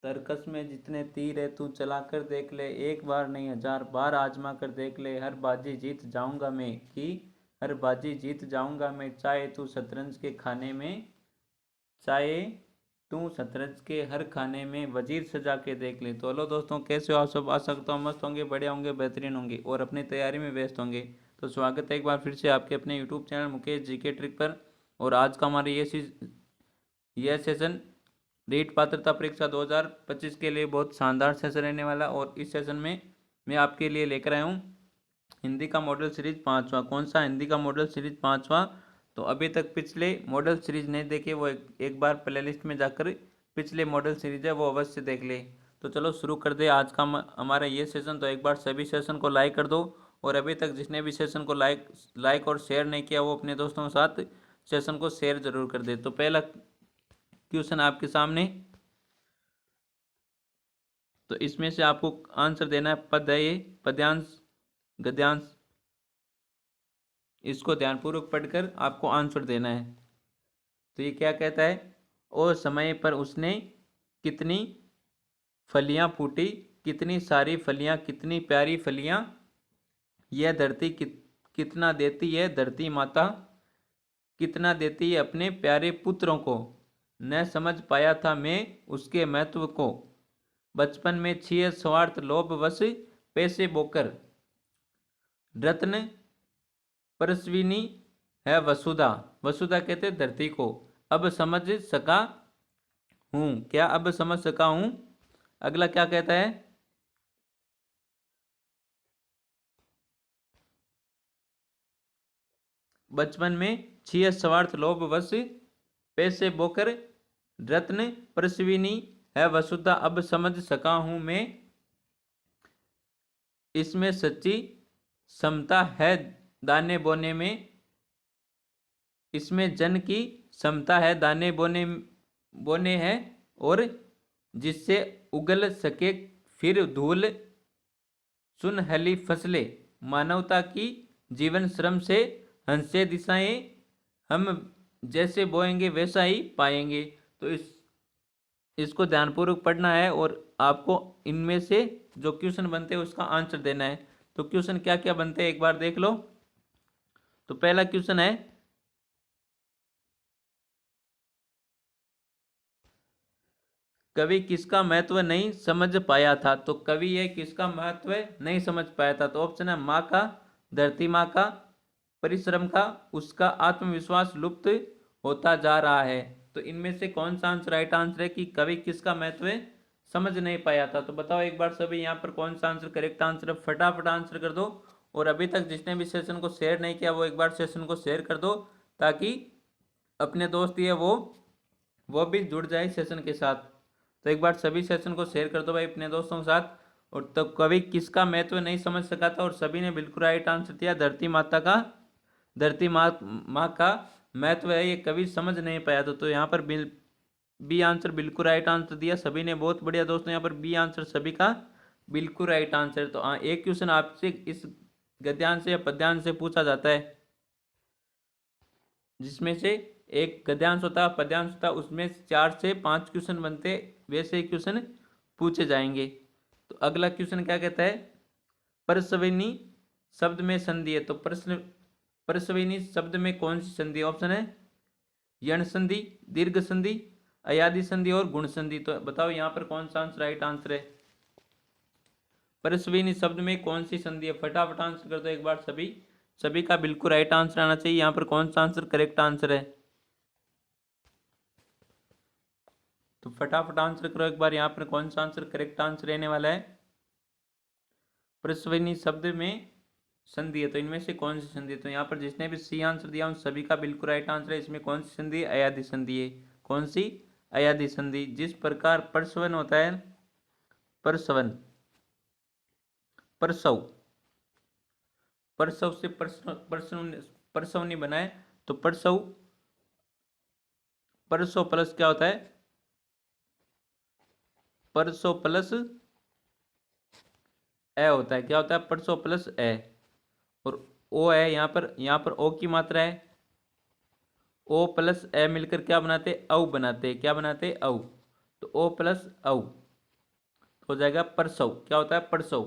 तर्कस में जितने तीर है तू चला कर देख ले, एक बार नहीं 1000 बार आजमा कर देख ले, हर बाजी जीत जाऊंगा मैं कि हर बाजी जीत जाऊंगा मैं, चाहे तू शतरंज के खाने में, चाहे तू शतरंज के हर खाने में वजीर सजा के देख ले। तो हेलो दोस्तों, कैसे हो आप सब? आशा करता हूँ मस्त होंगे, बढ़िया होंगे, बेहतरीन होंगे और अपनी तैयारी में व्यस्त होंगे। तो स्वागत है एक बार फिर से आपके अपने YouTube channel Mukesh GK trick पर। और आज का हमारा यह सेशन रीट पात्रता परीक्षा 2025 के लिए बहुत शानदार सेशन रहने वाला। और इस सेशन में मैं आपके लिए लेकर आया हूँ हिंदी का मॉडल सीरीज 5वां। कौन सा? हिंदी का मॉडल सीरीज 5वां। तो अभी तक पिछले मॉडल सीरीज नहीं देखे वो एक बार प्ले लिस्ट में जाकर पिछले मॉडल सीरीज है वो अवश्य देख ले। तो चलो शुरू कर दे आज का हमारा ये सेशन। तो एक बार सभी सेशन को लाइक कर दो, और अभी तक जिसने भी सेशन को लाइक और शेयर नहीं किया वो अपने दोस्तों के साथ सेशन को शेयर जरूर कर दे। तो पहला क्वेश्चन आपके सामने, तो इसमें से आपको आंसर देना है। पद है ये, पद्यांश गद्यांश, इसको ध्यानपूर्वक पढ़कर आपको आंसर देना है। तो ये क्या कहता है? और समय पर उसने कितनी फलियां फूटी, कितनी सारी फलियां, कितनी प्यारी फलियां, यह धरती कितना देती है धरती माता, कितना देती है अपने प्यारे पुत्रों को, न समझ पाया था मैं उसके महत्व को, बचपन में छिए स्वार्थ लोभ वश, पैसे बोकर रत्न परस्विनी है वसुधा। वसुधा कहते धरती को। अब समझ सका हूं, क्या अब समझ सका हूं। अगला क्या कहता है? बचपन में छिए स्वार्थ लोभ वश, पैसे बोकर रत्न परस्विनी है वसुधा, अब समझ सका हूं मैं इसमें सच्ची समता है दाने बोने में, इसमें जन की समता है दाने बोने बोने हैं, और जिससे उगल सके फिर धूल सुनहली फसलें, मानवता की जीवन श्रम से हंसे दिशाएं, हम जैसे बोएंगे वैसा ही पाएंगे। तो इसको ध्यानपूर्वक पढ़ना है और आपको इनमें से जो क्वेश्चन बनते हैं उसका आंसर देना है। तो क्वेश्चन क्या क्या बनते हैं एक बार देख लो। तो पहला क्वेश्चन है, कवि किसका महत्व नहीं समझ पाया था। तो कवि ये किसका महत्व नहीं समझ पाया था। तो ऑप्शन है माँ का, धरती माँ का, परिश्रम का, उसका आत्मविश्वास लुप्त होता जा रहा है। तो इनमें से कौन सा आंसर राइट आंसर है कि कवि किसका महत्व समझ नहीं पाया था। तो बताओ एक बार सभी यहाँ पर कौन सा आंसर करेक्ट आंसर है, फटाफट आंसर कर दो। और अभी तक जिसने भी सेशन को शेयर नहीं किया वो एक बार सेशन को शेयर कर दो, ताकि अपने दोस्त ये वो भी जुड़ जाए सेशन के साथ। तो एक बार सभी सेशन को शेयर कर दो भाई अपने दोस्तों के साथ। और तो कवि किसका महत्व नहीं समझ सका था, और सभी ने बिल्कुल राइट आंसर दिया, धरती माता का, धरती माँ का महत्व है ये कवि समझ नहीं पाया था। तो यहाँ पर बी आंसर बिल्कुल राइट आंसर दिया सभी ने, बहुत बढ़िया दोस्तों। यहाँ पर बी आंसर सभी का बिल्कुल राइट आंसर। तो एक क्वेश्चन आपसे इस गद्यांश या पद्यांश से पूछा जाता है, जिसमें से एक गद्यांश होता है पद्यांश होता है, उसमें 4 से 5 क्वेश्चन बनते, वैसे ही क्वेश्चन पूछे जाएंगे। तो अगला क्वेश्चन क्या कहता है? परस्वैनी शब्द में संधि है। तो परस्वैनी शब्द में कौन सी संधि है? ऑप्शन है यण संधि, दीर्घ संधि, अयादि संधि और गुण संधि। तो बताओ यहाँ पर कौन सा आंसर राइट आंसर है? परस्वैनी शब्द में कौन सी संधि है? फटाफट आंसर कर दो एक बार सभी का बिल्कुल राइट आंसर आना चाहिए। यहाँ पर कौन सा आंसर करेक्ट आंसर है? तो फटाफट आंसर करो एक बार, यहाँ पर कौन सा आंसर करेक्ट आंसर रहने वाला है? परस्वैनी शब्द में संधि है, तो इनमें से कौन सी संधि है? तो यहाँ पर जिसने भी सी आंसर दिया उन सभी का बिल्कुल राइट आंसर है। इसमें कौन सी संधि है? अयादि संधि है। कौन सी? अयादि संधि। जिस प्रकार परस्वन होता है, परसवन, परसव, परसव से परसवनी बनाए, तो परसव, परसव प्लस क्या होता है? परसव प्लस ए होता है। क्या होता है? परसव प्लस ए। और ओ है यहाँ पर ओ की मात्रा है। ओ प्लस ए मिलकर क्या बनाते? औ बनाते। क्या बनाते? औ। तो ओ प्लस औ। हो जाएगा परसों। क्या होता है? परसों।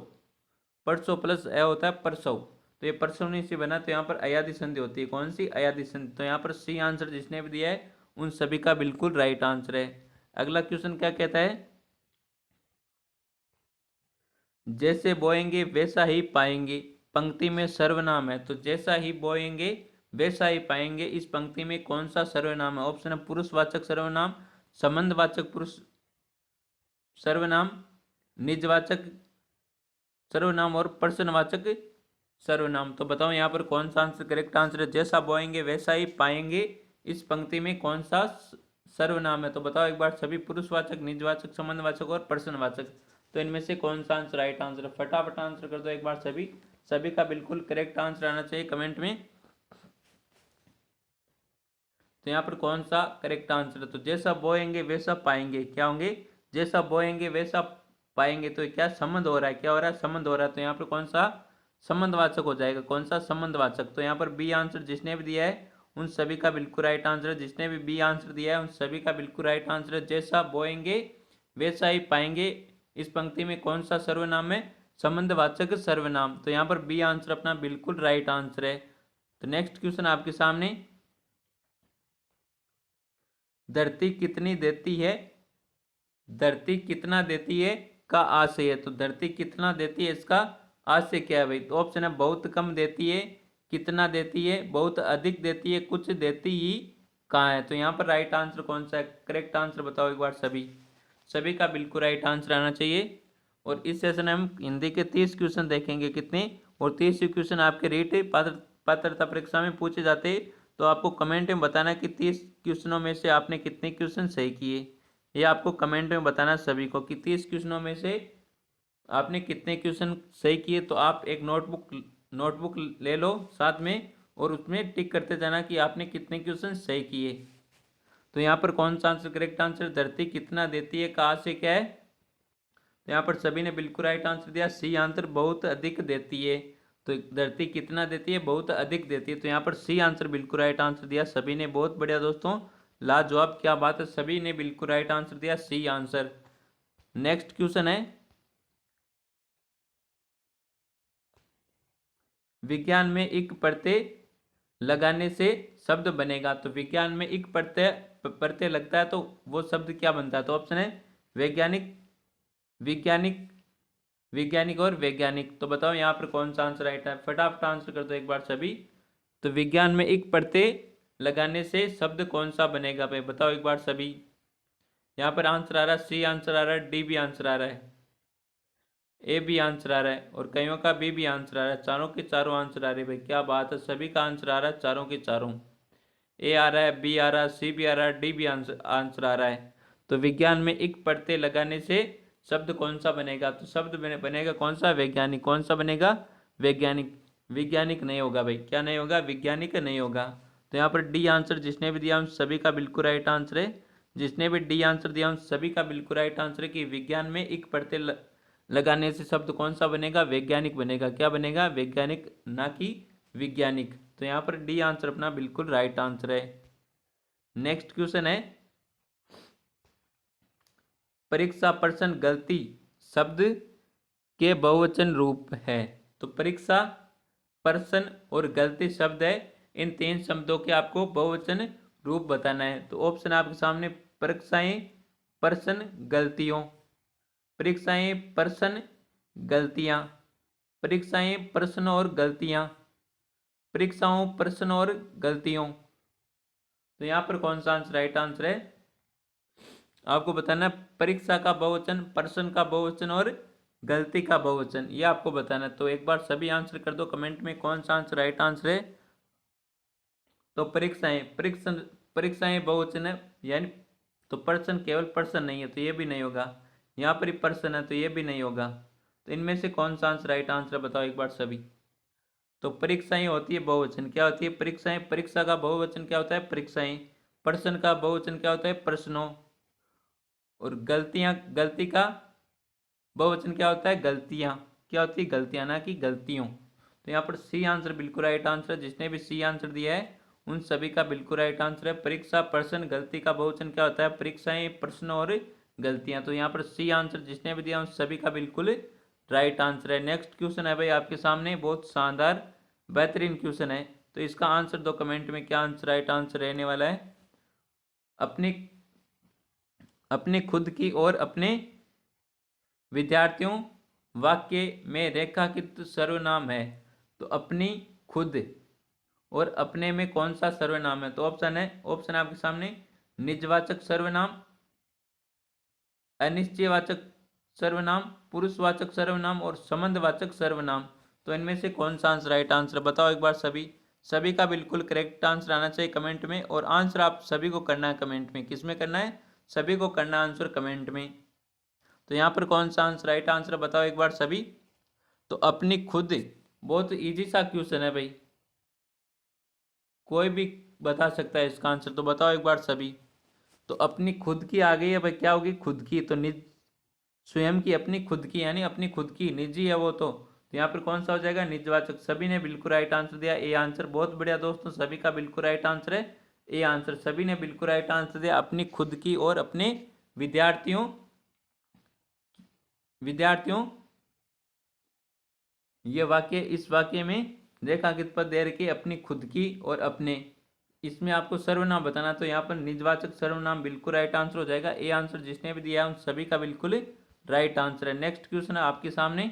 परसों प्लस ए होता है परसों। तो ये परसों से बना, तो यहाँ पर अयादी संधि होती है। कौन सी? अयादी संधि। तो यहाँ पर सी आंसर जिसने भी दिया है उन सभी का बिल्कुल राइट आंसर है। अगला क्वेश्चन क्या कहता है? जैसे बोएंगे वैसा ही पाएंगे, पंक्ति में सर्वनाम है। तो जैसा ही बोएंगे वैसा ही पाएंगे, इस पंक्ति में कौन सा सर्वनाम है? ऑप्शन है पुरुषवाचक सर्वनाम, संबंधवाचक पुरुष सर्वनाम, निजवाचक सर्वनाम और प्रश्नवाचक सर्वनाम। तो बताओ यहाँ पर कौन सा आंसर करेक्ट आंसर है? जैसा बोएंगे वैसा ही पाएंगे, इस पंक्ति में कौन सा सर्वनाम है? तो बताओ एक बार सभी, पुरुषवाचक, निजवाचक, संबंधवाचक और प्रश्नवाचक। तो इनमें से कौन सा आंसर राइट आंसर है? फटाफट आंसर कर दो एक बार सभी। सभी का बिल्कुल करेक्ट आंसर आना चाहिए कमेंट में। तो यहाँ पर कौन सा करेक्ट आंसर है? तो जैसा बोएंगे वैसा पाएंगे, क्या होंगे? जैसा बोएंगे वैसा पाएंगे। तो क्या संबंध हो रहा है? क्या हो रहा है? संबंध हो रहा है। तो यहाँ पर कौन सा संबंधवाचक हो जाएगा? कौन सा? संबंधवाचक। तो यहाँ पर बी आंसर जिसने भी दिया है उन सभी का बिल्कुल राइट आंसर है। जिसने भी बी आंसर दिया है उन सभी का बिल्कुल राइट आंसर है। जैसा बोएंगे वैसा ही पाएंगे, इस पंक्ति में कौन सा सर्वनाम है? संबंधवाचक सर्वनाम। तो यहाँ पर बी आंसर अपना बिल्कुल राइट आंसर है। तो नेक्स्ट क्वेश्चन आपके सामने, धरती कितनी देती है? धरती कितना देती है का आशय है। तो धरती कितना देती है, इसका आशय क्या है भाई? तो ऑप्शन है बहुत कम देती है, कितना देती है, बहुत अधिक देती है, कुछ देती ही कहाँ है। तो यहाँ पर राइट आंसर कौन सा है? करेक्ट आंसर बताओ एक बार सभी। सभी का बिल्कुल राइट आंसर आना चाहिए। और इस सेशन में हम हिंदी के 30 क्वेश्चन देखेंगे कितने, और 30 क्वेश्चन आपके रीट पात्रता परीक्षा में पूछे जाते। तो आपको कमेंट में बताना कि 30 क्वेश्चनों में से आपने कितने क्वेश्चन सही किए। ये आपको कमेंट में बताना सभी को कि 30 क्वेश्चनों में से आपने कितने क्वेश्चन सही किए। तो आप एक नोटबुक ले लो साथ में, और उसमें टिक करते जाना कि आपने कितने क्वेश्चन सही किए। तो यहाँ पर कौन सा आंसर करेक्ट आंसर? धरती कितना देती है का आशय क्या है? तो यहाँ पर सभी ने बिल्कुल राइट आंसर दिया, सी आंसर बहुत अधिक देती है। तो धरती कितना देती है? बहुत अधिक देती है। तो यहाँ पर सी आंसर बिल्कुल राइट आंसर दिया सभी ने। बहुत बढ़िया दोस्तों, लाजवाब, क्या बात है, सभी ने बिल्कुल राइट आंसर दिया, सी आंसर। नेक्स्ट क्वेश्चन है, विज्ञान में एक प्रत्यय लगाने से शब्द बनेगा। तो विज्ञान में एक प्रत्यय लगता है तो वो शब्द क्या बनता है? तो ऑप्शन है वैज्ञानिक, विज्ञानिक, वैज्ञानिक और वैज्ञानिक। तो बताओ यहाँ पर कौन सा आंसर राइट है? फटाफट आंसर कर दो एक बार सभी। तो विज्ञान में एक प्रत्यय लगाने से शब्द कौन सा बनेगा भाई? बताओ एक बार सभी। यहाँ पर आंसर आ रहा है सी आंसर आ रहा है, डी भी आंसर आ रहा है, ए भी आंसर आ रहा है, और कईयों का बी भी आंसर आ रहा है। चारों के चारों आंसर आ रहे हैं भाई, क्या बात है, सभी का आंसर आ रहा है, चारों के चारों। ए आ रहा है, बी आ रहा है, सी भी आ रहा है, डी भी आंसर आ रहा है। तो विज्ञान में एक प्रत्यय लगाने से शब्द कौन सा बनेगा? तो शब्द बनेगा कौन सा? वैज्ञानिक। कौन सा बनेगा? वैज्ञानिक। वैज्ञानिक नहीं होगा भाई, क्या नहीं होगा? वैज्ञानिक नहीं होगा। तो यहाँ पर डी आंसर जिसने भी दिया उन सभी का बिल्कुल राइट आंसर है। जिसने भी डी आंसर दिया उन सभी का बिल्कुल राइट आंसर है कि विज्ञान में एक प्रत्यय लगाने से शब्द कौन सा बनेगा? वैज्ञानिक बनेगा। क्या बनेगा? वैज्ञानिक, ना कि वैज्ञानिक। तो यहाँ पर डी आंसर अपना बिल्कुल राइट आंसर है। नेक्स्ट क्वेश्चन है, परीक्षा प्रश्न गलती शब्द के बहुवचन रूप है। तो परीक्षा, प्रश्न और गलती शब्द है, इन तीन शब्दों के आपको बहुवचन रूप बताना है। तो ऑप्शन आपके सामने, परीक्षाएं, प्रश्न, गलतियों, परीक्षाएं, प्रश्न, गलतियां, परीक्षाएं, प्रश्न और गलतियां, परीक्षाओं, प्रश्न और गलतियों। तो यहाँ पर कौन सा आंसर राइट आंसर है? आपको बताना है परीक्षा का बहुवचन, प्रश्न का बहुवचन और गलती का बहुवचन, ये आपको बताना है। तो एक बार सभी आंसर कर दो कमेंट में कौन सा आंसर राइट आंसर है। तो परीक्षाएं, परीक्षाएं बहुवचन है, यानी तो प्रश्न केवल प्रश्न नहीं है, तो ये भी नहीं होगा। यहाँ पर ही प्रश्न है, तो ये भी नहीं होगा। तो इनमें से कौन सा आंसर राइट आंसर बताओ एक बार सभी। तो परीक्षाएं होती है बहुवचन, क्या होती है? परीक्षाएं। परीक्षा का बहुवचन क्या होता है? परीक्षाएं। प्रश्न का बहुवचन क्या होता है? प्रश्नों। और गलतियां, गलती का बहुवचन क्या होता है? गलतियां। क्या होती है? गलतियां, ना कि गलतियों। तो यहाँ पर सी आंसर बिल्कुल राइट आंसर है। जिसने भी सी आंसर दिया है उन सभी का बिल्कुल राइट आंसर है। परीक्षा, प्रश्न, गलती का बहुवचन क्या होता है? परीक्षाएं, प्रश्न और गलतियां। तो यहाँ पर सी आंसर जिसने भी दिया उन सभी का बिल्कुल राइट आंसर है। नेक्स्ट क्वेश्चन है भाई आपके सामने, बहुत शानदार बेहतरीन क्वेश्चन है, तो इसका आंसर दो कमेंट में, क्या आंसर राइट आंसर रहने वाला है। अपनी अपने खुद की और अपने विद्यार्थियों वाक्य में रेखांकित सर्वनाम है। तो अपनी, खुद और अपने में कौन सा सर्वनाम है। तो ऑप्शन है, ऑप्शन आपके सामने, निजवाचक सर्वनाम, अनिश्चयवाचक सर्वनाम, पुरुषवाचक सर्वनाम और संबंधवाचक सर्वनाम। तो इनमें से कौन सा आंसर राइट आंसर बताओ एक बार सभी। सभी का बिल्कुल करेक्ट आंसर आना चाहिए कमेंट में, और आंसर आप सभी को करना है कमेंट में। किस में करना है, सभी को करना है आंसर कमेंट में। तो यहाँ पर कौन सा आंसर राइट आंसर बताओ एक बार सभी। तो अपनी खुद, बहुत इजी सा क्वेश्चन है भाई, कोई भी बता सकता है इसका आंसर। तो बताओ एक बार सभी। तो अपनी खुद की आ गई है भाई, क्या होगी, खुद की। तो निज, स्वयं की, अपनी खुद की, यानी अपनी खुद की, निजी है वो। तो यहाँ पर कौन सा हो जाएगा, निजवाचक। सभी ने बिल्कुल राइट आंसर दिया, ए आंसर। बहुत बढ़िया दोस्तों, सभी का बिल्कुल राइट आंसर है ए आंसर। सभी ने बिल्कुल राइट आंसर दिया, अपनी खुद की और अपने विद्यार्थियों विद्यार्थियों ये वाक्य, इस वाक्य में रेखांकित पद दे रखी, अपनी खुद की और अपने। इसमें आपको सर्वनाम बताना, तो यहाँ पर निजवाचक सर्वनाम बिल्कुल राइट आंसर हो जाएगा। ए आंसर जिसने भी दिया है उन सभी का बिल्कुल राइट आंसर है। नेक्स्ट क्वेश्चन है आपके सामने,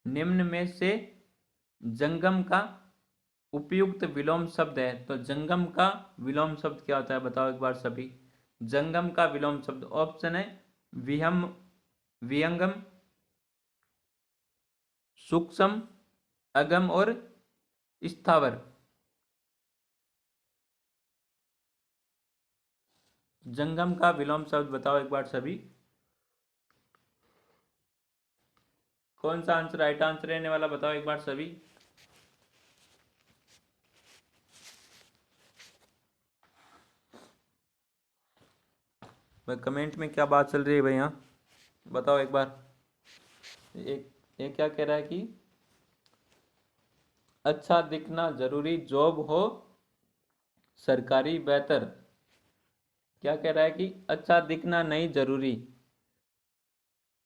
निम्न में से जंगम का उपयुक्त विलोम शब्द है। तो जंगम का विलोम शब्द क्या होता है बताओ एक बार सभी। जंगम का विलोम शब्द, ऑप्शन है विहम, विहंगम, सूक्ष्म, अगम और स्थावर। जंगम का विलोम शब्द बताओ एक बार सभी। कौन सा आंसर राइट आंसर रहने वाला बताओ एक बार सभी। भाई कमेंट में क्या बात चल रही है भाई, यहाँ बताओ एक बार। एक क्या कह रहा है कि अच्छा दिखना जरूरी, जॉब हो सरकारी बेहतर। क्या कह रहा है कि अच्छा दिखना नहीं जरूरी,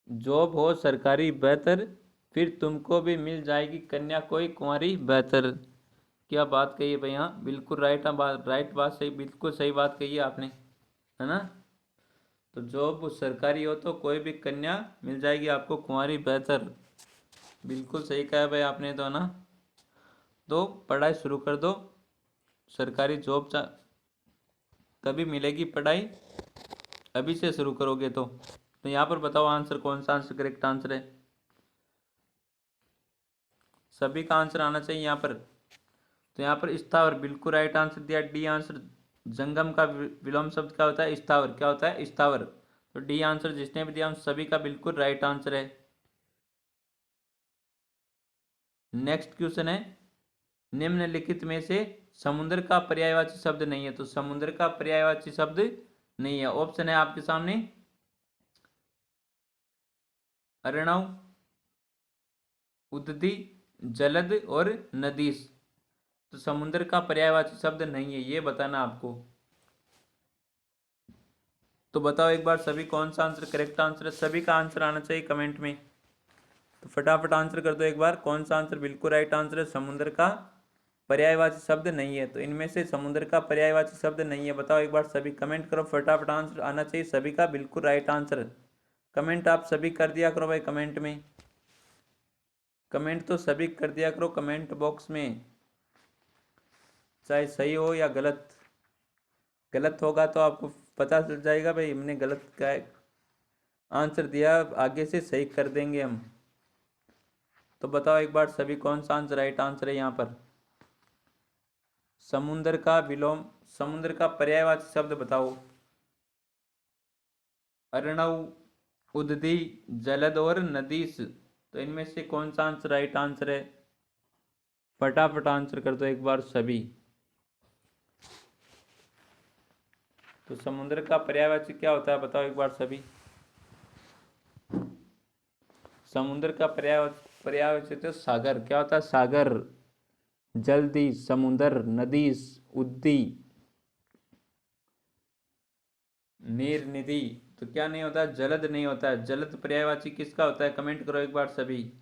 जॉब हो सरकारी बेहतर, फिर तुमको भी मिल जाएगी कन्या कोई कुंवारी बेहतर। क्या बात कही है भाई, हाँ बिल्कुल राइट बात, राइट बात, सही, बिल्कुल सही बात कही है आपने, है ना। तो जॉब सरकारी हो तो कोई भी कन्या मिल जाएगी आपको कुंवारी बेहतर। बिल्कुल सही कहा है भाई आपने, तो ना। तो पढ़ाई शुरू कर दो, सरकारी जॉब तभी मिलेगी पढ़ाई, अभी से शुरू करोगे तो यहाँ पर बताओ आंसर, कौन सा आंसर करेक्ट आंसर है। सभी का आंसर आना चाहिए यहाँ पर। तो यहाँ पर स्थावर बिल्कुल राइट आंसर दिया, डी आंसर। जंगम का विलोम शब्द क्या होता है, स्थावर। क्या होता है, स्थावर। तो डी आंसर जिसने भी दिया उन सभी का बिल्कुल राइट आंसर है। नेक्स्ट क्वेश्चन है, निम्नलिखित में से समुद्र का पर्यायवाची शब्द नहीं है। तो समुद्र का पर्यायवाची शब्द नहीं है, ऑप्शन है आपके सामने, अर्णव, उदती, जलद और नदीस। तो समुद्र का पर्यायवाची शब्द नहीं है, ये बताना आपको। तो बताओ एक बार सभी, कौन सा आंसर करेक्ट आंसर है। सभी का आंसर आना चाहिए कमेंट में, तो फटाफट आंसर कर दो एक बार, कौन सा आंसर बिल्कुल राइट आंसर है। समुद्र का पर्यायवाची शब्द नहीं है, तो इनमें से समुद्र का पर्यायवाची शब्द नहीं है, बताओ एक बार सभी, कमेंट करो फटाफट, आंसर आना चाहिए सभी का बिल्कुल राइट आंसर। कमेंट आप सभी कर दिया करो भाई कमेंट में, कमेंट तो सभी कर दिया करो कमेंट बॉक्स में, चाहे सही हो या गलत। गलत होगा तो आपको पता चल जाएगा भाई, हमने गलत का आंसर दिया, आगे से सही कर देंगे हम। तो बताओ एक बार सभी, कौन सा आंसर राइट आंसर है यहाँ पर। समुद्र का विलोम, समुद्र का पर्यायवाची शब्द बताओ। अर्णव, उदती, जलद और नदीस। तो इनमें से कौन सा आंसर राइट आंसर है, फटाफट आंसर कर दो एक बार सभी। तो समुद्र का पर्यायवाची क्या होता है बताओ एक बार सभी। समुद्र का पर्यायवाची तो सागर, क्या होता है सागर, जल्दी, समुद्र, नदी, उद्दी, नीर, निधि। तो क्या नहीं होता, जलद नहीं होता है। जलद पर्यायवाची किसका होता है, कमेंट करो एक बार सभी।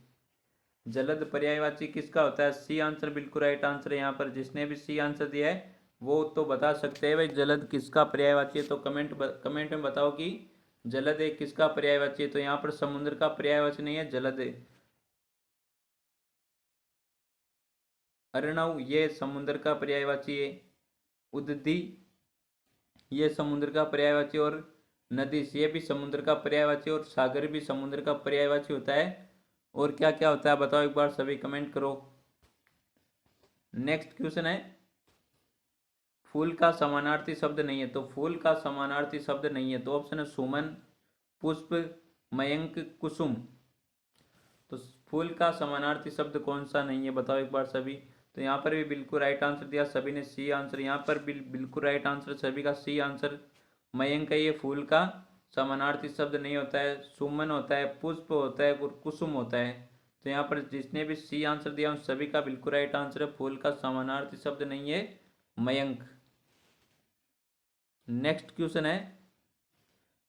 जलद पर्यायवाची किसका होता है? सी आंसर बिल्कुल राइट आंसर है। यहाँ पर जिसने भी सी आंसर दिया है वो तो बता सकते हैं भाई जलद किसका पर्यायवाची है। तो कमेंट में बताओ कि जलद एक किसका पर्यायवाची है। तो यहाँ पर समुद्र का पर्यायवाची नहीं है, जलद है। अर्णव ये समुद्र का पर्यायवाची है। उद्दी ये समुद्र का पर्यायवाची, और नदीस ये भी समुद्र का पर्यायवाची, और सागर भी समुद्र का पर्यायवाची होता है। और क्या क्या होता है बताओ एक बार सभी, कमेंट करो। नेक्स्ट क्वेश्चन है, फूल का समानार्थी शब्द नहीं है। तो फूल का समानार्थी शब्द नहीं है तो ऑप्शन है सुमन, पुष्प, मयंक, कुसुम। तो फूल का समानार्थी शब्द कौन सा नहीं है बताओ एक बार सभी। तो यहाँ पर भी बिल्कुल राइट आंसर दिया सभी ने, सी आंसर। यहाँ पर भी बिल्कुल राइट आंसर सभी का, सी आंसर। मयंक ये फूल का समानार्थी शब्द नहीं होता है, सुमन होता है, पुष्प होता है और कुसुम होता है। तो यहाँ पर जिसने भी सी आंसर दिया उन सभी का बिल्कुल राइट आंसर है, फूल का समानार्थी शब्द नहीं है मयंक। नेक्स्ट क्वेश्चन है,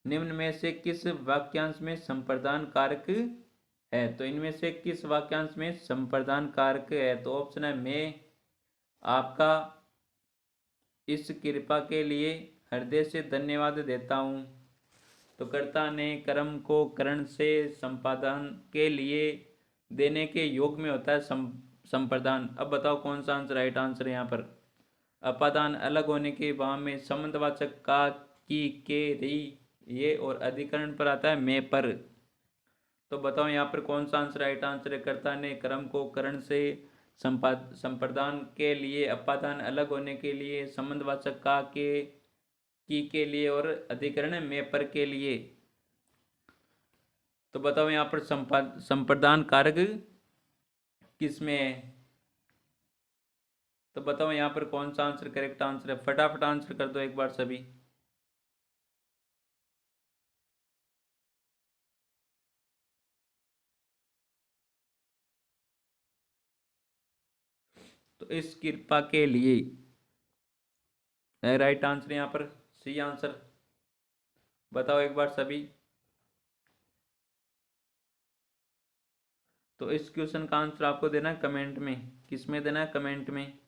निम्न में से किस वाक्यांश में संप्रदान कारक है। तो इनमें से किस वाक्यांश में संप्रदान कारक है। तो ऑप्शन है मैं आपका इस कृपा के लिए हृदय से धन्यवाद देता हूँ। तो कर्ता ने कर्म को करण से संपादन के लिए देने के योग में होता है संप्रदान। अब बताओ कौन सा आंसर राइट आंसर है यहाँ पर। अपादान अलग होने के भाव में संबंधवाचक का, की, के, री ये, और अधिकरण पर आता है मैं पर। तो बताओ यहाँ पर कौन सा आंसर राइट आंसर है। कर्ता ने कर्म को करण से संप्रदान के लिए, अपादान अलग होने के लिए, संबंधवाचक का, के, की के लिए, और अधिकरण में पर के लिए। तो बताओ यहाँ पर संप्रदान कारक किसमें है। तो बताओ यहाँ पर कौन सा आंसर करेक्ट आंसर है, फटाफट आंसर कर दो एक बार सभी। तो इस कृपा के लिए राइट आंसर यहाँ पर सी आंसर। बताओ एक बार सभी। तो इस क्वेश्चन का आंसर आपको देना है कमेंट में। किस में देना है, कमेंट में।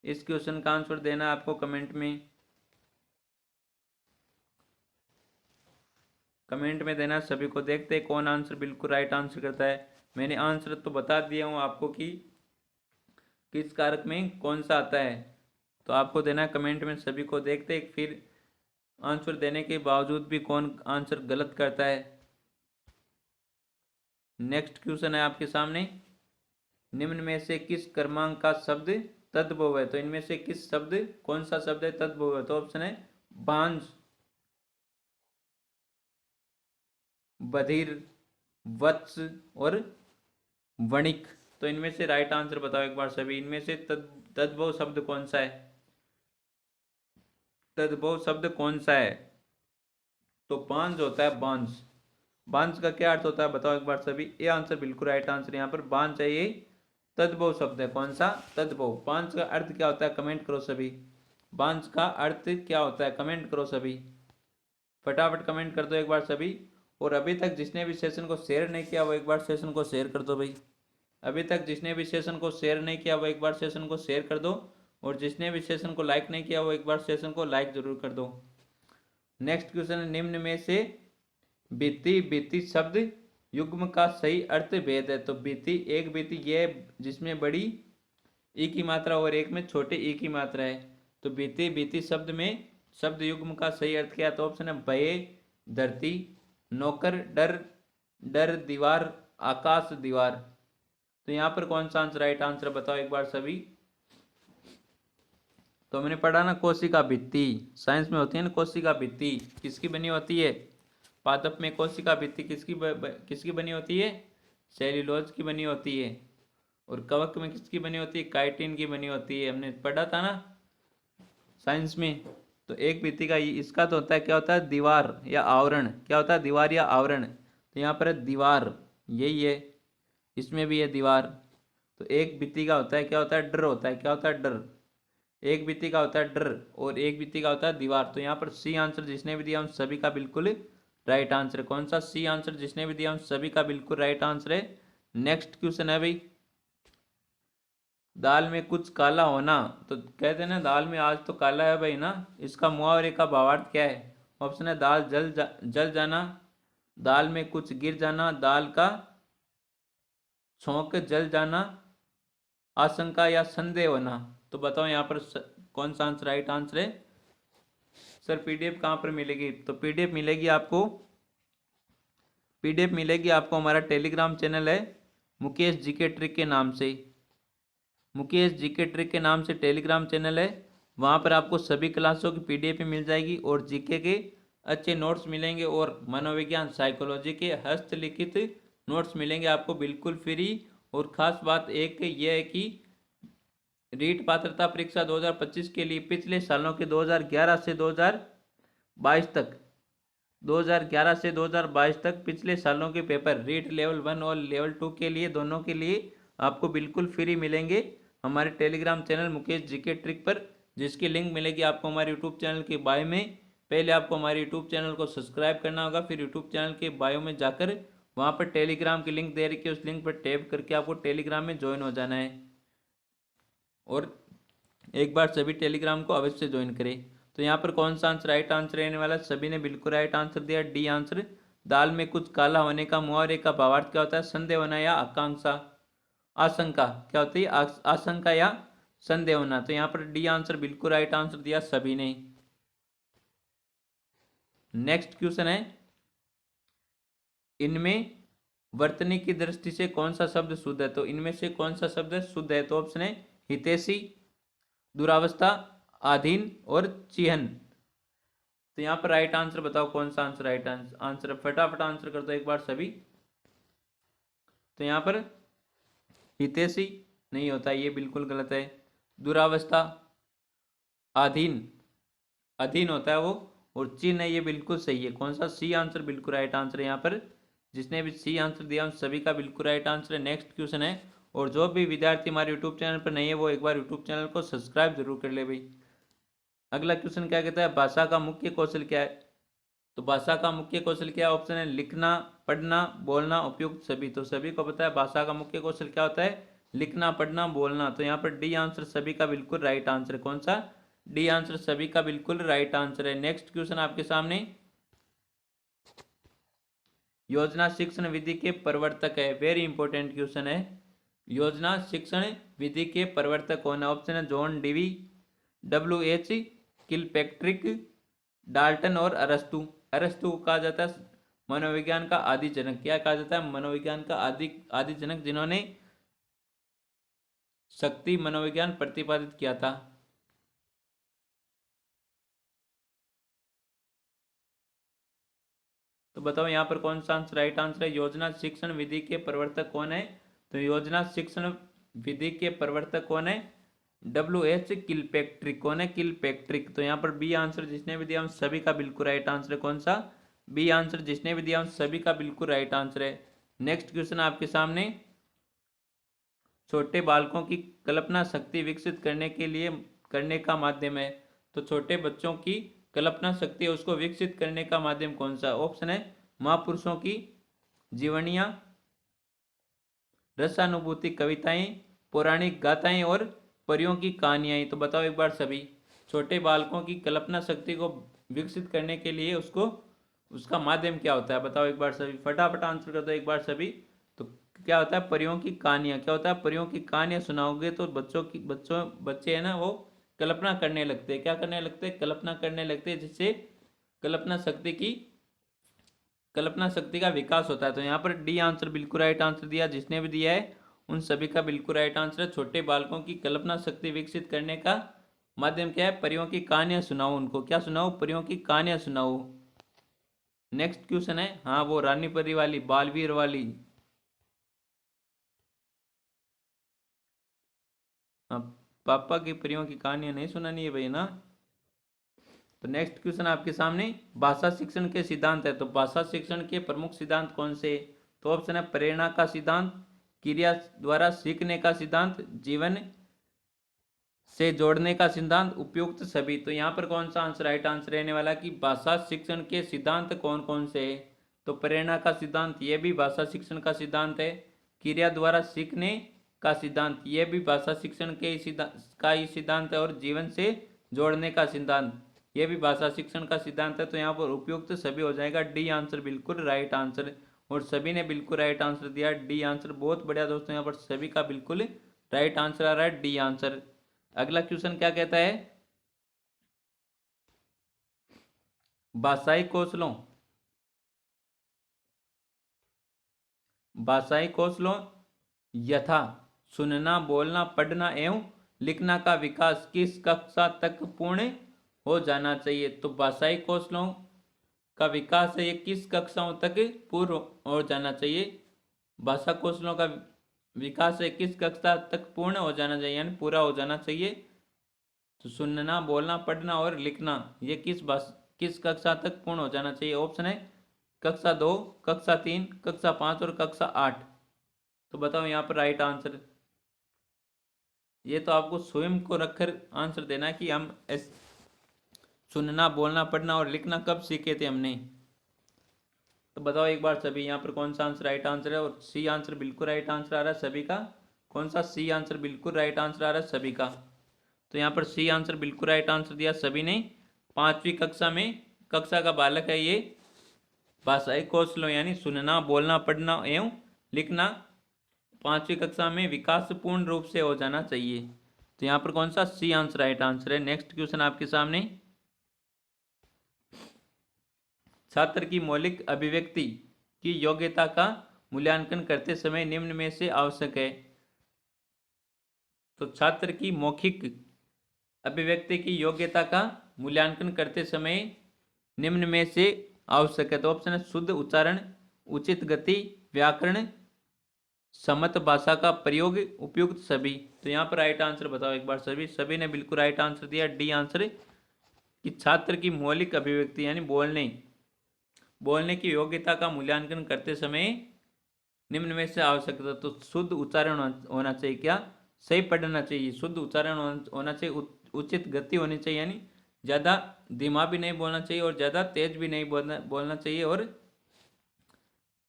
इस क्वेश्चन का आंसर देना है आपको कमेंट में। कमेंट में देना सभी को, देखते हैं कौन आंसर बिल्कुल राइट आंसर करता है। मैंने आंसर तो बता दिया हूँ आपको कि किस कारक में कौन सा आता है। तो आपको देना है कमेंट में सभी को, देखते हैं फिर आंसर देने के बावजूद भी कौन आंसर गलत करता है। नेक्स्ट क्वेश्चन है आपके सामने, निम्न में से किस क्रमांक का शब्द तद्भव है। तो इनमें से किस शब्द, कौन सा शब्द है तद्भव है। तो ऑप्शन है बांझ, बधिर, वत्स और वणिक। तो इनमें से राइट आंसर बताओ एक बार सभी। इनमें से तद्भव शब्द कौन सा है, तद्भव शब्द कौन सा है। तो बांझ होता है, बांझ। बांझ का क्या अर्थ होता है बताओ एक बार सभी। ये आंसर बिल्कुल राइट आंसर यहाँ पर, बांझ है ये तद्भव शब्द है। कौन सा, तद्भव। बांझ का अर्थ क्या होता है, कमेंट करो सभी। बांझ का अर्थ क्या होता है, कमेंट करो सभी, फटाफट कमेंट कर दो एक बार सभी। और अभी तक जिसने भी सेशन को शेयर नहीं किया वो एक बार सेशन को शेयर कर दो भाई। अभी तक जिसने भी सेशन को शेयर नहीं किया वो एक बार सेशन को शेयर कर दो। और जिसने भी सेशन को लाइक नहीं किया वो एक बार सेशन को लाइक जरूर कर दो। नेक्स्ट क्वेश्चन है, निम्न में से बीती, बीती शब्द युग्म का सही अर्थ भेद है। तो बीती, एक बीती ये जिसमें बड़ी ई की मात्रा और एक में छोटे ई की मात्रा है। तो बीती, बीती शब्द में शब्द युग्म का सही अर्थ क्या है। तो ऑप्शन है भय, धरती, नौकर, डर, डर, दीवार, आकाश, दीवार। तो यहाँ पर कौन सा आंसर राइट आंसर बताओ एक बार सभी। तो हमने पढ़ा ना कोशिका भित्ति, साइंस में होती है ना कोशिका भित्ति, किसकी बनी होती है। पादप में कोशिका भित्ति किसकी बनी होती है, सेल्यूलोज की बनी होती है। और कवक में किसकी बनी होती है, काइटिन की बनी होती है। हमने पढ़ा था ना साइंस में। तो एक भित्ति का इसका तो होता है क्या होता है, दीवार या आवरण। क्या होता है, दीवार या आवरण। तो यहाँ पर है दीवार, यही है, इसमें भी है दीवार। तो एक भित्ति का होता है, क्या होता है, डर होता है, क्या होता है, डर। एक भित्ति का होता है डर और एक भित्ति का होता है दीवार। तो यहाँ पर सी आंसर जिसने भी दिया उन सभी का बिल्कुल राइट आंसर है। कौन सा, सी आंसर जिसने भी दिया उन सभी का बिल्कुल राइट आंसर है। नेक्स्ट क्वेश्चन है भाई, दाल में कुछ काला होना, तो कहते हैं ना दाल में आज तो काला है भाई ना, इसका मुहावरे का भावार्थ क्या है। ऑप्शन है दाल जल जाना, दाल में कुछ गिर जाना, दाल का छौंक जल जाना, आशंका या संदेह होना। तो बताओ यहाँ पर कौन सा आंसर राइट आंसर है। सर पीडीएफ कहाँ पर मिलेगी, तो पीडीएफ मिलेगी आपको, पीडीएफ मिलेगी आपको हमारा टेलीग्राम चैनल है मुकेश जीके ट्रिक के नाम से, मुकेश जीके ट्रिक के नाम से टेलीग्राम चैनल है। वहाँ पर आपको सभी क्लासों की पीडीएफ मिल जाएगी और जीके के अच्छे नोट्स मिलेंगे और मनोविज्ञान साइकोलॉजी के हस्तलिखित नोट्स मिलेंगे आपको बिल्कुल फ्री। और ख़ास बात एक ये है कि रीट पात्रता परीक्षा 2025 के लिए पिछले सालों के 2011 से 2022 तक 2011 से 2022 तक पिछले सालों के पेपर रीट लेवल 1 और लेवल 2 के लिए दोनों के लिए आपको बिल्कुल फ्री मिलेंगे हमारे Telegram channel Mukesh GK trick पर, जिसकी लिंक मिलेगी आपको हमारे यूट्यूब चैनल के बायो में। पहले आपको हमारे यूट्यूब चैनल को सब्सक्राइब करना होगा, फिर यूट्यूब चैनल के बायो में जाकर वहाँ पर टेलीग्राम की लिंक दे रखी है, उस लिंक पर टैप करके आपको टेलीग्राम में ज्वाइन हो जाना है। और एक बार सभी टेलीग्राम को अवश्य ज्वाइन करें। तो यहाँ पर कौन सा आंसर राइट आंसर रहने वाला, सभी ने बिल्कुल राइट आंसर दिया, डी आंसर। दाल में कुछ काला होने का मुहावरे का भावार्थ क्या होता है, संदेह होना या आकांक्षा, आशंका, क्या होती है, आशंका या संदेह होना। तो यहाँ पर डी आंसर बिल्कुल राइट आंसर दिया सभी ने। नेक्स्ट क्वेश्चन है, इनमें वर्तनी की दृष्टि से कौन सा शब्द शुद्ध है, तो इनमें से कौन सा शब्द शुद्ध है। तो ऑप्शन है हितैषी, दुरावस्था, अधीन और चिहन। तो यहाँ पर राइट आंसर बताओ कौन सा आंसर राइट आंसर, फटाफट आंसर कर दो एक बार सभी। तो यहाँ पर हितैषी नहीं होता, ये बिल्कुल गलत है। दुरावस्था, अधीन, अधीन होता है वो, और चिन्ह है, ये बिल्कुल सही है। कौन सा, सी आंसर बिल्कुल राइट आंसर है। यहाँ पर जिसने भी सी आंसर दिया उन सभी का बिल्कुल राइट आंसर है। नेक्स्ट क्वेश्चन है, और जो भी विद्यार्थी हमारे यूट्यूब चैनल पर नहीं है वो एक बार यूट्यूब चैनल को सब्सक्राइब जरूर कर ले भाई। अगला क्वेश्चन क्या कहता है, भाषा का मुख्य कौशल क्या है। तो भाषा का मुख्य कौशल क्या है, ऑप्शन है लिखना, पढ़ना, बोलना, उपयुक्त सभी। तो सभी को पता है भाषा का मुख्य कौशल क्या होता है, लिखना, पढ़ना, बोलना। तो यहाँ पर डी आंसर सभी का बिल्कुल राइट आंसर। कौन सा, डी आंसर सभी का बिल्कुल राइट आंसर है। नेक्स्ट क्वेश्चन आपके सामने, योजना शिक्षण विधि के प्रवर्तक है, वेरी इंपॉर्टेंट क्वेश्चन है। योजना शिक्षण विधि के प्रवर्तक कौन है। ऑप्शन है John Dewey, WH Kilpatrick, Dalton और अरस्तु। अरस्तु को कहा जाता है मनोविज्ञान का आदि जनक। क्या कहा जाता है, मनोविज्ञान का आदि जनक, जिन्होंने शक्ति मनोविज्ञान प्रतिपादित किया था। तो बताओ यहाँ पर कौन सा आंसर राइट आंसर है। योजना शिक्षण विधि के प्रवर्तक कौन है, तो योजना शिक्षण विधि के प्रवर्तक कौन है, WH किलपैट्रिक। कौन है, किलपैट्रिक। तो यहाँ पर बी आंसर जिसने भी दिया उन सभी का बिल्कुल राइट आंसर है। कौन सा, बी आंसर जिसने भी दिया उन सभी का बिल्कुल राइट आंसर है। नेक्स्ट क्वेश्चन आपके सामने, छोटे बालकों की कल्पना शक्ति विकसित करने का माध्यम है। तो छोटे बच्चों की कल्पना शक्ति है उसको विकसित करने का माध्यम कौन सा। ऑप्शन है महापुरुषों की जीवनियां, रसानुभूति कविताएं, पौराणिक गाथाएं और परियों की कहानियां। तो बताओ एक बार सभी, छोटे बालकों की कल्पना शक्ति को विकसित करने के लिए उसका माध्यम क्या होता है। बताओ एक बार सभी, फटाफट आंसर कर दो एक बार सभी। तो क्या होता है, परियों की कहानियां। क्या होता है, परियों की कहानियां सुनाओगे तो बच्चे है ना वो कल्पना करने लगते हैं। क्या करने लगते हैं, कल्पना करने लगते हैं, जिससे कल्पना शक्ति का विकास होता है। तो यहाँ पर डी आंसर बिल्कुल राइट आंसर दिया, जिसने भी दिया है उन सभी का बिल्कुल राइट आंसर है। छोटे बालकों की कल्पना शक्ति विकसित करने का माध्यम क्या है, परियों की कहानियां सुनाओ उनको। क्या सुनाओ, परियों की कहानियां सुनाओ। नेक्स्ट क्वेश्चन है, हाँ वो रानी परी वाली, बालवीर वाली। हाँ, पापा की परियों की कहानियां नहीं सुनानी है भाई ना। तो नेक्स्ट क्वेश्चन आपके सामने, भाषा शिक्षण के सिद्धांत है। तो भाषा शिक्षण के प्रमुख सिद्धांत कौन से। तो ऑप्शन है प्रेरणा का सिद्धांत, क्रिया द्वारा सीखने का सिद्धांत, जीवन से जोड़ने का सिद्धांत, उपयुक्त सभी। तो यहाँ पर कौन सा आंसर राइट आंसर रहने वाला कि भाषा शिक्षण के सिद्धांत कौन कौन से है? तो प्रेरणा का सिद्धांत ये भी भाषा शिक्षण का सिद्धांत है, क्रिया द्वारा सीखने का सिद्धांत ये भी भाषा शिक्षण के का ही सिद्धांत है, और जीवन से जोड़ने का सिद्धांत ये भी भाषा शिक्षण का सिद्धांत है। तो यहाँ पर उपयुक्त सभी हो जाएगा, डी आंसर बिल्कुल राइट आंसर, और सभी ने बिल्कुल राइट आंसर दिया, डी आंसर। बहुत बढ़िया दोस्तों, यहाँ पर सभी का बिल्कुल राइट आंसर आ रहा है, डी आंसर। अगला क्वेश्चन क्या कहता है? भाषाई कौशलों यथा सुनना, बोलना, पढ़ना एवं लिखना का विकास किस कक्षा तक पूर्ण हो जाना चाहिए? तो भाषाई कौशलों का विकास है ये किस कक्षाओं तक पूर्ण हो जाना चाहिए? भाषा कौशलों का विकास है किस कक्षा तक पूर्ण हो जाना चाहिए, यानी पूरा हो जाना चाहिए? तो सुनना, बोलना, पढ़ना और लिखना ये किस कक्षा तक पूर्ण हो जाना चाहिए? ऑप्शन है कक्षा 2, कक्षा 3, कक्षा 5 और कक्षा 8। तो बताओ यहाँ पर राइट आंसर। ये तो आपको स्वयं को रखकर आंसर देना है कि हम सुनना, बोलना, पढ़ना और लिखना कब सीखे थे हमने। तो बताओ एक बार सभी यहाँ पर कौन सा आंसर राइट आंसर है? और सी आंसर बिल्कुल राइट आंसर आ रहा है सभी का। कौन सा? सी आंसर बिल्कुल राइट आंसर आ रहा है सभी का। तो यहाँ पर सी आंसर बिल्कुल राइट आंसर दिया सभी ने। 5वीं कक्षा में कक्षा का बालक है ये। भाषाई कौशलों यानी सुनना, बोलना, पढ़ना एवं लिखना 5वीं कक्षा में विकास पूर्ण रूप से हो जाना चाहिए। तो यहाँ पर कौन सा? सी आंसर राइट आंसर है। नेक्स्ट क्वेश्चन आपके सामने, छात्र की मौलिक अभिव्यक्ति की योग्यता का मूल्यांकन करते समय निम्न में से आवश्यक है। तो छात्र की मौखिक अभिव्यक्ति की योग्यता का मूल्यांकन करते समय निम्न में से आवश्यक है। तो ऑप्शन है शुद्ध उच्चारण, उचित गति, व्याकरण, समत भाषा का प्रयोग, उपयुक्त सभी। तो यहाँ पर राइट आंसर बताओ एक बार सभी। सभी ने बिल्कुल राइट आंसर दिया, डी आंसर, कि छात्र की मौलिक अभिव्यक्ति यानी बोलने की योग्यता का मूल्यांकन करते समय निम्न में से आवश्यकता। तो शुद्ध उच्चारण होना चाहिए, क्या? सही पढ़ना चाहिए, शुद्ध उच्चारण होना चाहिए, उचित गति होनी चाहिए यानी ज़्यादा धीमा भी नहीं बोलना चाहिए और ज़्यादा तेज भी नहीं बोलना चाहिए, और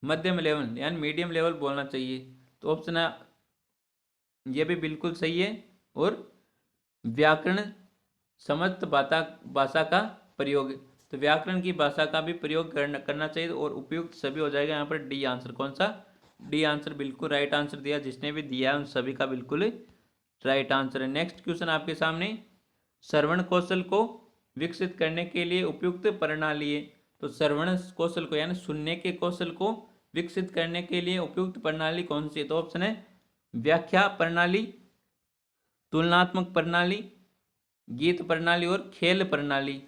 मध्यम लेवल यानी मीडियम लेवल बोलना चाहिए। तो ऑप्शन है ये भी बिल्कुल सही है। और व्याकरण समस्त भाषा का प्रयोग, तो व्याकरण की भाषा का भी प्रयोग करना चाहिए, और उपयुक्त सभी हो जाएगा यहाँ पर डी आंसर। कौन सा? डी आंसर बिल्कुल राइट आंसर दिया, जिसने भी दिया है उन सभी का बिल्कुल राइट आंसर है। नेक्स्ट क्वेश्चन आपके सामने, श्रवण कौशल को विकसित करने के लिए उपयुक्त प्रणाली है। तो श्रवण कौशल को यानी सुनने के कौशल को विकसित करने के लिए उपयुक्त प्रणाली कौन सी है? तो ऑप्शन है व्याख्या प्रणाली, तुलनात्मक प्रणाली, गीत प्रणाली और खेल प्रणाली।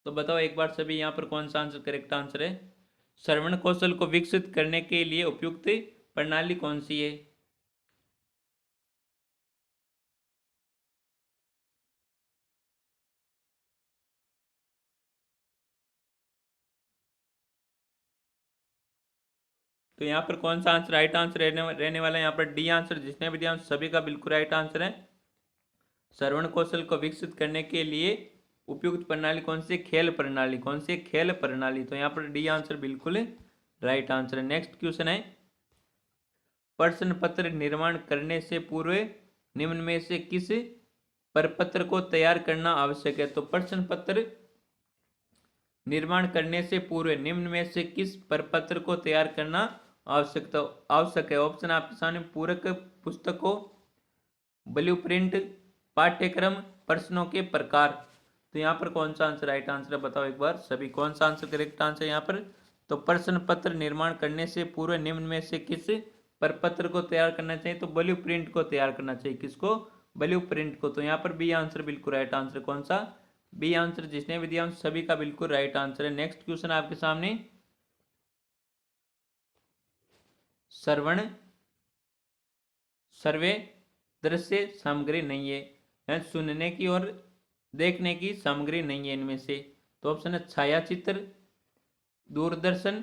तो बताओ एक बार सभी यहाँ पर कौन सा आंसर करेक्ट आंसर है? श्रवण कौशल को विकसित करने के लिए उपयुक्त प्रणाली कौन सी है? तो यहाँ पर कौन सा आंसर राइट आंसर रहने वाला है? यहाँ पर डी आंसर, जिसने भी दिया सभी का बिल्कुल राइट आंसर है। श्रवण कौशल को विकसित करने के लिए उपयुक्त प्रणाली कौन सी? खेल प्रणाली। कौन सी? खेल प्रणाली। तो यहाँ पर डी आंसर बिल्कुल राइट आंसर है। नेक्स्ट क्वेश्चन है, प्रश्न पत्र निर्माण करने से पूर्व निम्न में से किस प्रपत्र को तैयार करना आवश्यक है? तो प्रश्न पत्र निर्माण करने से पूर्व निम्न में से किस प्रपत्र को तैयार करना आवश्यक है? ऑप्शन आपके सामने, पूरक पुस्तकों, ब्लूप्रिंट, पाठ्यक्रम, प्रश्नों के प्रकार। तो यहाँ पर कौन सा आंसर राइट आंसर है? बताओ एक बार सभी, कौन सा आंसर करेक्ट आंसर है यहाँ पर? तो प्रश्न पत्र निर्माण करने से पूर्व निम्न में से किस प्रपत्र को तैयार करना चाहिए? तो ब्लूप्रिंट को तैयार करना चाहिए। किसको? ब्लूप्रिंट को। तो यहाँ पर बी आंसर बिल्कुल राइट आंसर। कौन सा? बी आंसर, जिसने भी दिया सभी का बिल्कुल राइट आंसर है। नेक्स्ट क्वेश्चन आपके सामने, श्रवण सर्वे दृश्य सामग्री नहीं है, सुनने की और देखने की सामग्री नहीं है इनमें से। तो ऑप्शन है छायाचित्र, दूरदर्शन,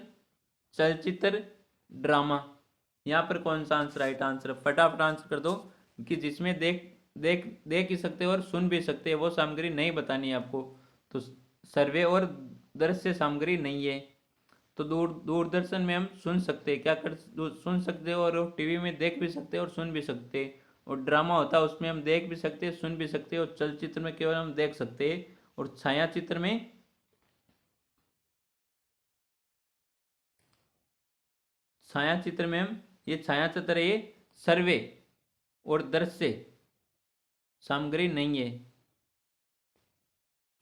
चलचित्र, ड्रामा। यहाँ पर कौन सा आंसर राइट आंसर है, फटाफट आंसर कर दो, कि जिसमें देख ही सकते हो और सुन भी सकते हो वो सामग्री नहीं बतानी है आपको। तो सर्वे और दृश्य सामग्री नहीं है। तो दूरदर्शन में हम सुन सकते हैं, सुन सकते हो, और टीवी में देख भी सकते हो और सुन भी सकते हैं। और ड्रामा होता है उसमें हम देख भी सकते हैं, सुन भी सकते हैं, और चलचित्र में केवल हम देख सकते हैं। और छाया चित्र में हम, ये छाया चित्र है, ये सर्वे और दृश्य सामग्री नहीं है,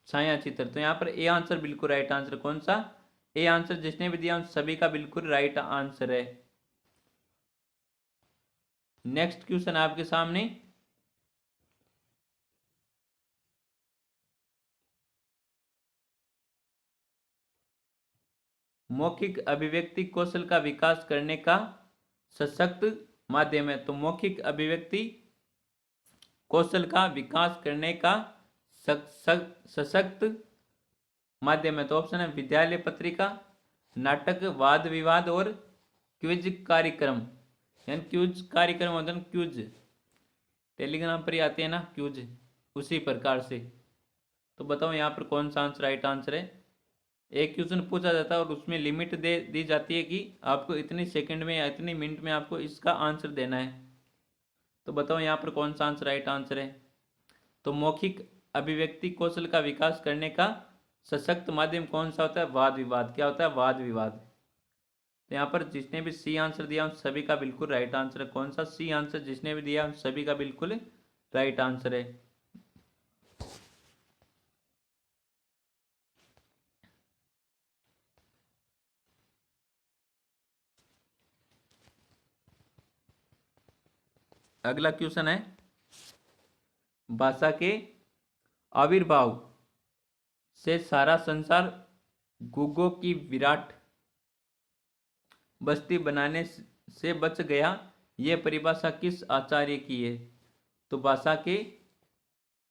छाया चित्र। तो यहाँ पर ए आंसर बिल्कुल राइट आंसर। कौन सा ए आंसर जिसने भी दिया उन सभी का बिल्कुल राइट आंसर है। नेक्स्ट क्वेश्चन आपके सामने, मौखिक अभिव्यक्ति कौशल का विकास करने का सशक्त माध्यम है। तो मौखिक अभिव्यक्ति कौशल का विकास करने का सशक्त माध्यम है। तो ऑप्शन है विद्यालय पत्रिका, नाटक, वाद विवाद और क्विज कार्यक्रम। यानी क्विज कार्यक्रम होता है, क्विज टेलीग्राम पर ही आते हैं ना क्विज, उसी प्रकार से। तो बताओ यहाँ पर कौन सा आंसर राइट आंसर है। एक क्वेश्चन पूछा जाता है और उसमें लिमिट दे दी जाती है कि आपको इतनी सेकंड में या इतनी मिनट में आपको इसका आंसर देना है। तो बताओ यहाँ पर कौन सा आंसर राइट आंसर है। तो मौखिक अभिव्यक्ति कौशल का विकास करने का सशक्त माध्यम कौन सा होता है, वाद विवाद। क्या होता है, वाद विवाद। तो यहाँ पर जिसने भी सी आंसर दिया उन सभी का बिल्कुल राइट आंसर है। कौन सा सी आंसर जिसने भी दिया उन सभी का बिल्कुल राइट आंसर है। अगला क्वेश्चन है, भाषा के आविर्भाव से सारा संसार गुग्गो की विराट बस्ती बनाने से बच गया, यह परिभाषा किस आचार्य की है। तो भाषा के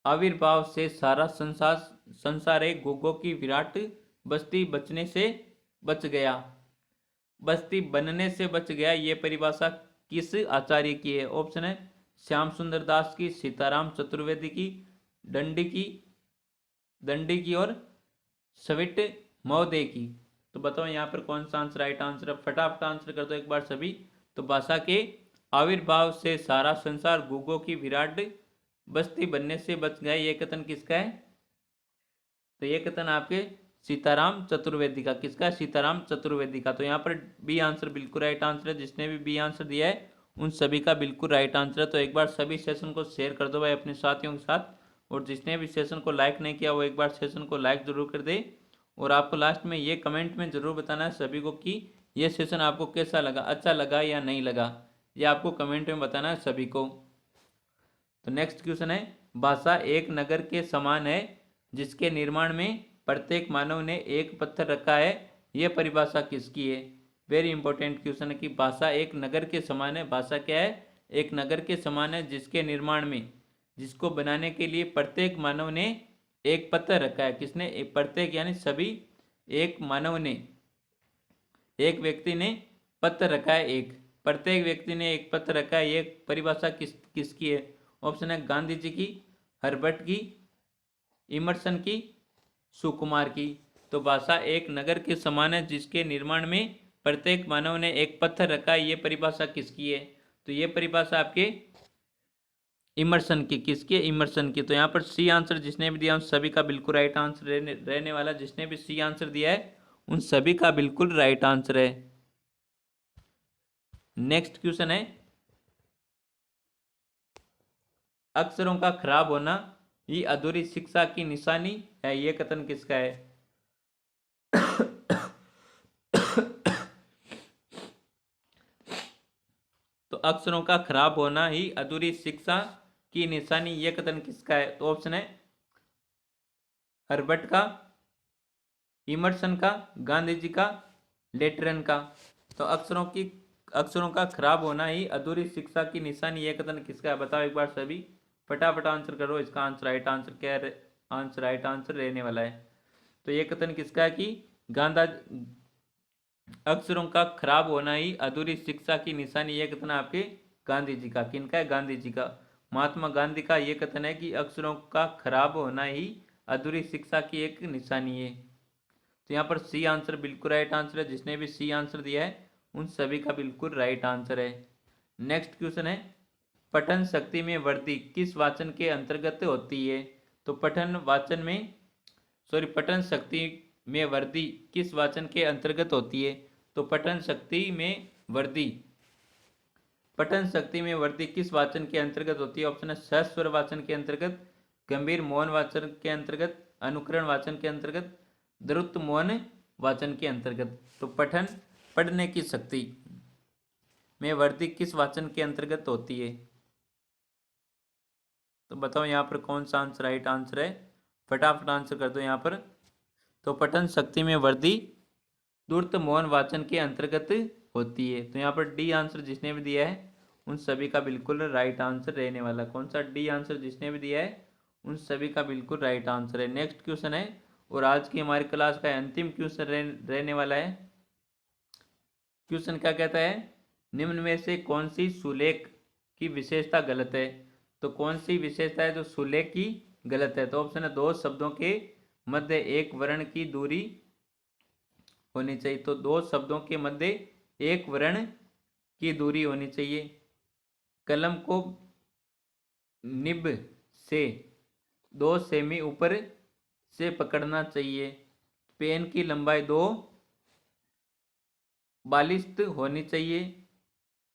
आविर्भाव से सारा संसार है गुग्गो की विराट बस्ती बचने से बच गया, बस्ती बनने से बच गया, ये परिभाषा किस आचार्य की है। ऑप्शन है श्याम सुंदर दास की, सीताराम चतुर्वेदी की, दंडी की और सविट महोदय की। तो बताओ यहाँ पर कौन सा आंसर राइट आंसर है, फटाफट आंसर कर दो एक बार सभी। तो भाषा के आविर्भाव से सारा संसार गुग्गो की विराट बस्ती बनने से बच गया, ये कथन किसका है। तो ये कथन आपके सीताराम चतुर्वेदी का। किसका, सीताराम चतुर्वेदी का। तो यहाँ पर बी आंसर बिल्कुल राइट आंसर है। जिसने भी बी आंसर दिया है उन सभी का बिल्कुल राइट आंसर है। तो एक बार सभी सेशन को शेयर कर दो भाई अपने साथियों के साथ, और जिसने भी सेशन को लाइक नहीं किया वो एक बार सेशन को लाइक जरूर कर दे। और आपको लास्ट में ये कमेंट में जरूर बताना है सभी को कि ये सेशन आपको कैसा लगा, अच्छा लगा या नहीं लगा, ये आपको कमेंट में बताना है सभी को। तो नेक्स्ट क्वेश्चन है, भाषा एक नगर के समान है जिसके निर्माण में प्रत्येक मानव ने एक पत्थर रखा है, यह परिभाषा किसकी है। वेरी इंपॉर्टेंट क्वेश्चन है कि भाषा एक नगर के समान है। भाषा क्या है, एक नगर के समान है जिसके निर्माण में, जिसको बनाने के लिए प्रत्येक मानव ने एक पत्थर रखा है। किसने, प्रत्येक यानी सभी, एक मानव ने, एक व्यक्ति ने पत्थर रखा है, एक, प्रत्येक व्यक्ति ने एक पत्थर रखा है, ये परिभाषा किसकी है। ऑप्शन है गांधी जी की, हर्बर्ट की, इमर्सन की, सुकुमार की। तो भाषा एक नगर के समान है जिसके निर्माण में प्रत्येक मानव ने एक पत्थर रखा है, ये परिभाषा किसकी है। तो ये परिभाषा आपके इमर्सन की। किसके, इमर्सन की। तो यहाँ पर सी आंसर जिसने भी दिया उन सभी का बिल्कुल राइट आंसर रहने वाला। जिसने भी सी आंसर दिया है उन सभी का बिल्कुल राइट आंसर है। नेक्स्ट क्वेश्चन है, अक्षरों का खराब होना ही अधूरी शिक्षा की निशानी है, ये कथन किसका है। तो अक्षरों का खराब होना ही अधूरी शिक्षा की निशानी, ये कथन किसका है। तो ऑप्शन है हर्बर्ट का, इमर्सन का, गांधी जी का, लेटरन का। तो अक्षरों का खराब होना ही अधूरी शिक्षा की निशानी, यह कथन किसका है। बताओ एक बार सभी, फटाफट आंसर करो। इसका आंसर राइट आंसर क्या है, आंसर राइट आंसर रहने वाला है। तो यह कथन किसका है कि अक्षरों का खराब होना ही अधूरी शिक्षा की निशानी, ये कथन है आपके गांधी जी का। किनका है? गांधी जी का। महात्मा गांधी का ये कथन है कि अक्षरों का खराब होना ही अधूरी शिक्षा की एक निशानी है। तो यहाँ पर सी आंसर बिल्कुल राइट आंसर है। जिसने भी सी आंसर दिया है उन सभी का बिल्कुल राइट आंसर है। नेक्स्ट क्वेश्चन है, पठन शक्ति में वृद्धि किस वाचन के अंतर्गत होती है? तो पठन शक्ति में वृद्धि किस वाचन के अंतर्गत होती है? तो पठन शक्ति में वृद्धि किस वाचन के अंतर्गत होती है? ऑप्शन है सस्वर वाचन के अंतर्गत, गंभीर मौन वाचन के अंतर्गत, अनुकरण वाचन के अंतर्गत, द्रुत मौन वाचन के अंतर्गत। तो पढ़ने की शक्ति में वृद्धि किस वाचन के अंतर्गत होती है? तो बताओ यहाँ पर कौन सा आंसर राइट आंसर है? फटाफट आंसर कर दो यहाँ पर। तो पठन शक्ति में वृद्धि द्रुत मौन वाचन के अंतर्गत होती है। तो यहाँ पर डी आंसर जिसने भी दिया है उन सभी का बिल्कुल राइट आंसर रहने वाला। कौन सा? डी आंसर जिसने भी दिया है उन सभी का बिल्कुल राइट आंसर है। नेक्स्ट क्वेश्चन है, और आज की हमारी क्लास का अंतिम क्वेश्चन रहने वाला है। क्वेश्चन क्या कहता है? निम्न में से कौन सी सुलेख की विशेषता गलत है? तो कौन सी विशेषता है जो सुलेख की गलत है? तो ऑप्शन है दो शब्दों के मध्य एक वर्ण की दूरी होनी चाहिए। तो दो शब्दों के मध्य एक वर्ण की दूरी होनी चाहिए। कलम को निब से 2 सेमी ऊपर से पकड़ना चाहिए। पेन की लंबाई 2 बालिश्त होनी चाहिए।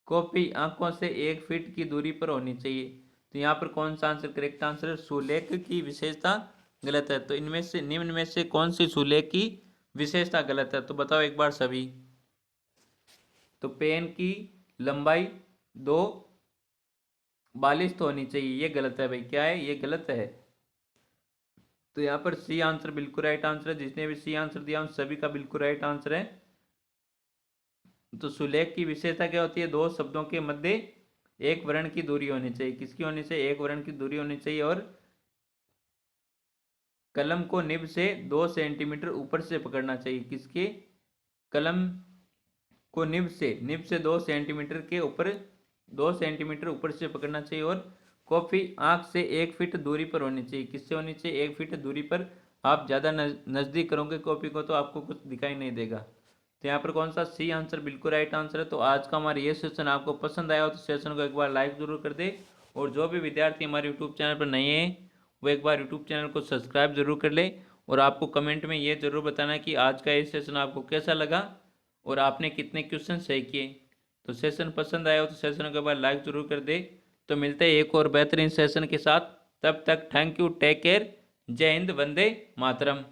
कॉपी आंखों से 1 फीट की दूरी पर होनी चाहिए। तो यहाँ पर कौन सा आंसर करेक्ट आंसर है? सुलेख की विशेषता गलत है। तो इनमें से निम्न में से कौन सी सुलेख की विशेषता गलत है? तो बताओ एक बार सभी। तो पेन की लंबाई 2 बालिश्त होनी चाहिए, ये गलत है भाई। क्या है? ये गलत है। तो यहाँ पर सी आंसर बिल्कुल राइट आंसर है। जिसने भी सी आंसर दिया उन सभी का बिल्कुल राइट आंसर है। तो सुलेख की विशेषता क्या होती है? दो शब्दों के मध्य एक वर्ण की दूरी होनी चाहिए। किसकी होनी चाहिए? एक वर्ण की दूरी होनी चाहिए। और कलम को निब से 2 सेंटीमीटर ऊपर से पकड़ना चाहिए। किसके? कलम को निब से 2 सेंटीमीटर के ऊपर 2 सेंटीमीटर ऊपर से पकड़ना चाहिए। और कॉपी आंख से 1 फीट दूरी पर होनी चाहिए। किससे होनी चाहिए? 1 फीट दूरी पर। आप ज़्यादा नज़दीक करोगे कॉपी को तो आपको कुछ दिखाई नहीं देगा। तो यहाँ पर कौन सा? सी आंसर बिल्कुल राइट आंसर है। तो आज का हमारा ये सेशन आपको पसंद आया हो तो सेशन को एक बार लाइक जरूर कर दे। और जो भी विद्यार्थी हमारे यूट्यूब चैनल पर नए हैं वो एक बार यूट्यूब चैनल को सब्सक्राइब जरूर कर ले। और आपको कमेंट में ये जरूर बताना कि आज का ये सेशन आपको कैसा लगा और आपने कितने क्वेश्चन सही किए। तो सेशन पसंद आया हो तो सेशन को एक बार लाइक जरूर कर दे। तो मिलते हैं एक और बेहतरीन सेशन के साथ। तब तक थैंक यू, टेक केयर, जय हिंद, वंदे मातरम।